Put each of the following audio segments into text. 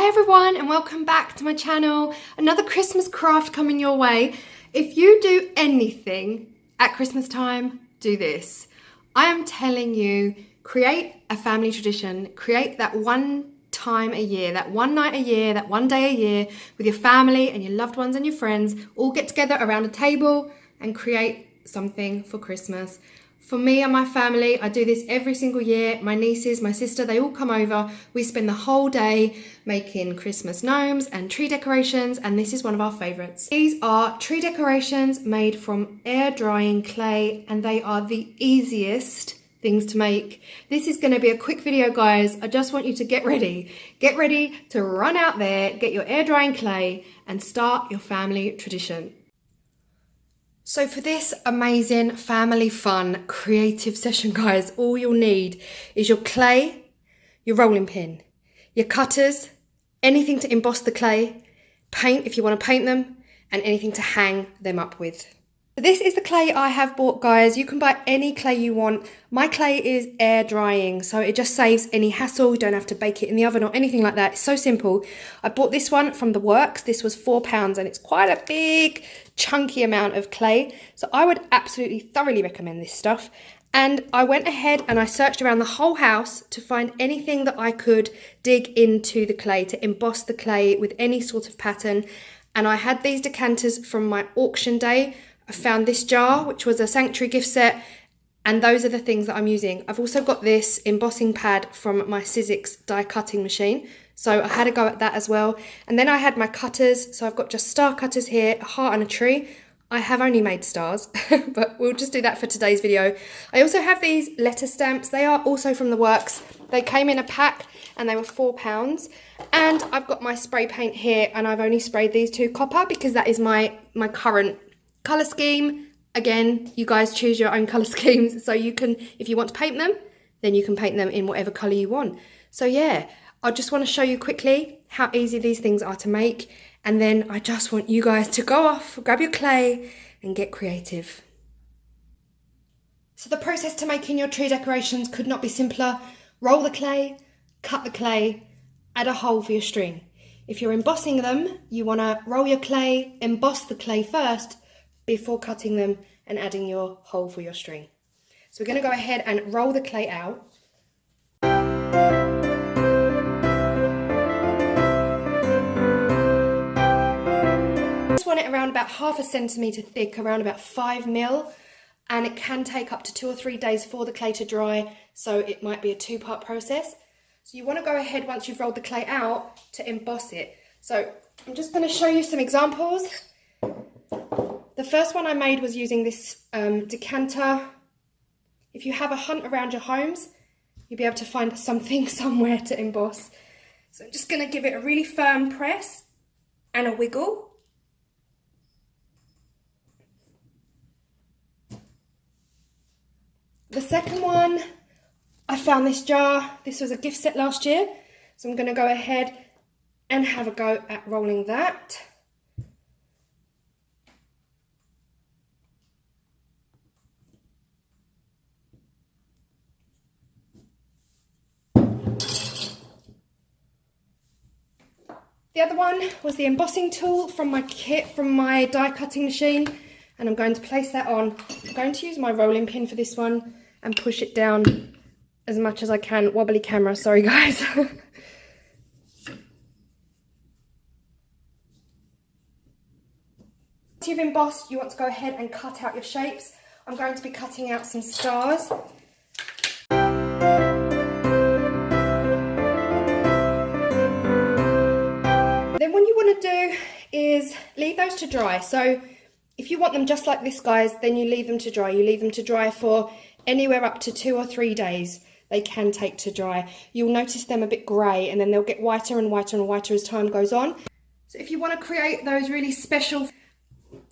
Hi everyone and welcome back to my channel. Another Christmas craft coming your way. If you do anything at Christmas time, do this. I am telling you, create a family tradition. Create that one time a year, that one night a year, that one day a year with your family and your loved ones and your friends. All get together around a table and create something for Christmas. For me and my family, I do this every single year. My nieces, my sister, they all come over. We spend the whole day making Christmas gnomes and tree decorations, and this is one of our favorites. These are tree decorations made from air drying clay, and they are the easiest things to make. This is going to be a quick video, guys. I just want you to get ready. Get ready to run out there, get your air drying clay, and start your family tradition. So for this amazing family fun creative session, guys, all you'll need is your clay, your rolling pin, your cutters, anything to emboss the clay, paint if you want to paint them, and anything to hang them up with. This is the clay I have bought, guys. You can buy any clay you want. My clay is air drying, so it just saves any hassle. You don't have to bake it in the oven or anything like that. It's so simple. I bought this one from the works. This was £4 and it's quite a big, chunky amount of clay. So I would absolutely thoroughly recommend this stuff. And I went ahead and I searched around the whole house to find anything that I could dig into the clay, to emboss the clay with any sort of pattern. And I had these decanters from my auction day. I found this jar, which was a Sanctuary gift set, and those are the things that I'm using. I've also got this embossing pad from my Sizzix die cutting machine, so I had a go at that as well. And then I had my cutters, so I've got just star cutters here, a heart and a tree. I have only made stars, but we'll just do that for today's video. I also have these letter stamps. They are also from the works. They came in a pack and they were £4. And I've got my spray paint here, and I've only sprayed these two copper because that is my current colour scheme. Again, you guys choose your own colour schemes, so you can, if you want to paint them, then you can paint them in whatever colour you want. So yeah, I just want to show you quickly how easy these things are to make, and then I just want you guys to go off, grab your clay and get creative. So the process to making your tree decorations could not be simpler. Roll the clay, cut the clay, add a hole for your string. If you're embossing them, you want to roll your clay, emboss the clay first, before cutting them and adding your hole for your string. So we're going to go ahead and roll the clay out. I just want it around about ½ centimetre thick, around about 5mm, and it can take up to 2 or 3 days for the clay to dry, so it might be a two-part process. So you want to go ahead, once you've rolled the clay out, to emboss it. So I'm just going to show you some examples. The first one I made was using this decanter. If you have a hunt around your homes, you'll be able to find something somewhere to emboss. So I'm just going to give it a really firm press and a wiggle. The second one, I found this jar. This was a gift set last year. So I'm going to go ahead and have a go at rolling that. The other one was the embossing tool from my kit, from my die cutting machine, and I'm going to place that on. I'm going to use my rolling pin for this one and push it down as much as I can. Wobbly camera, sorry guys. Once you've embossed, you want to go ahead and cut out your shapes. I'm going to be cutting out some stars. Then what you want to do is leave those to dry. So if you want them just like this, guys, then you leave them to dry. You leave them to dry for anywhere up to 2 or 3 days. They can take to dry. You'll notice them a bit grey, and then they'll get whiter and whiter and whiter as time goes on. So if you want to create those really special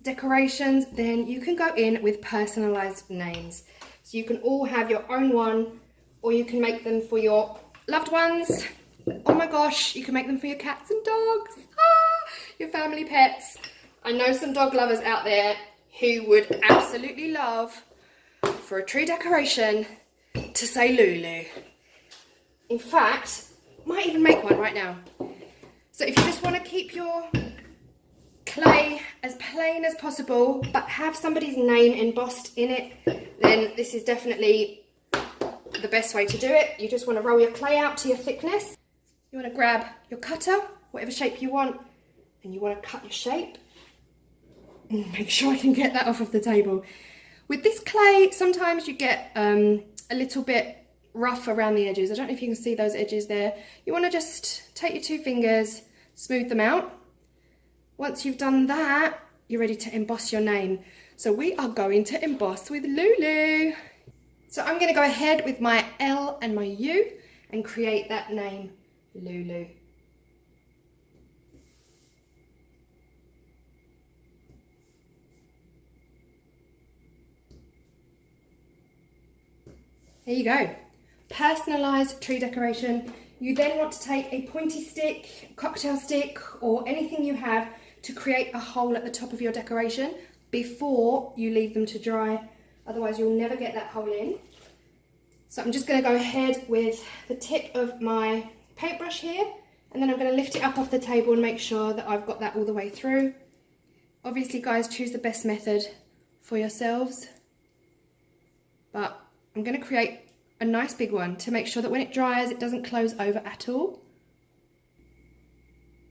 decorations, then you can go in with personalised names. So you can all have your own one, or you can make them for your loved ones. Oh my gosh, you can make them for your cats and dogs, your family pets. I know some dog lovers out there who would absolutely love for a tree decoration to say Lulu. In fact, might even make one right now. So if you just want to keep your clay as plain as possible, but have somebody's name embossed in it, then this is definitely the best way to do it. You just want to roll your clay out to your thickness. You want to grab your cutter, whatever shape you want, and you want to cut your shape. Make sure I can get that off of the table. With this clay, sometimes you get a little bit rough around the edges. I don't know if you can see those edges there. You want to just take your 2 fingers, smooth them out. Once you've done that, you're ready to emboss your name. So we are going to emboss with Lulu. So I'm going to go ahead with my L and my U and create that name, Lulu. There you go. Personalised tree decoration. You then want to take a pointy stick, cocktail stick, or anything you have to create a hole at the top of your decoration before you leave them to dry. Otherwise you'll never get that hole in. So I'm just going to go ahead with the tip of my paintbrush here, and then I'm going to lift it up off the table and make sure that I've got that all the way through. Obviously guys, choose the best method for yourselves, but I'm going to create a nice big one to make sure that when it dries it doesn't close over at all.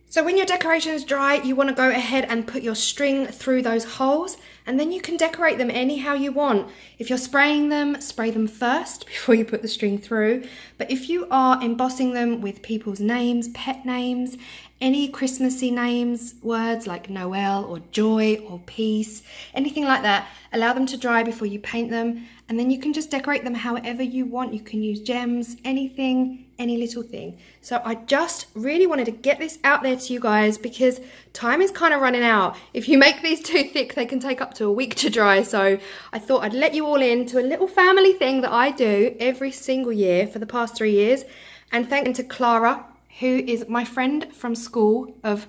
So when your decorations dry, you want to go ahead and put your string through those holes, and then you can decorate them anyhow you want. If you're spraying them, spray them first before you put the string through. But if you are embossing them with people's names, pet names, any Christmassy names, words like Noel or joy or peace, anything like that, allow them to dry before you paint them, and then you can just decorate them however you want. You can use gems, anything, any little thing. So I just really wanted to get this out there to you guys because time is kind of running out. If you make these too thick, they can take up to a week to dry. So I thought I'd let you all in to a little family thing that I do every single year for the past 3 years. And thank you to Clara, who is my friend from school of,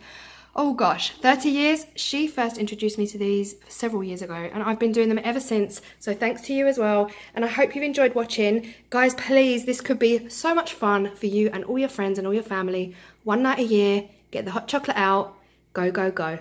oh gosh, 30 years. She first introduced me to these several years ago, and I've been doing them ever since. So thanks to you as well. And I hope you've enjoyed watching. Guys, please, this could be so much fun for you and all your friends and all your family. One night a year, get the hot chocolate out, go, go, go.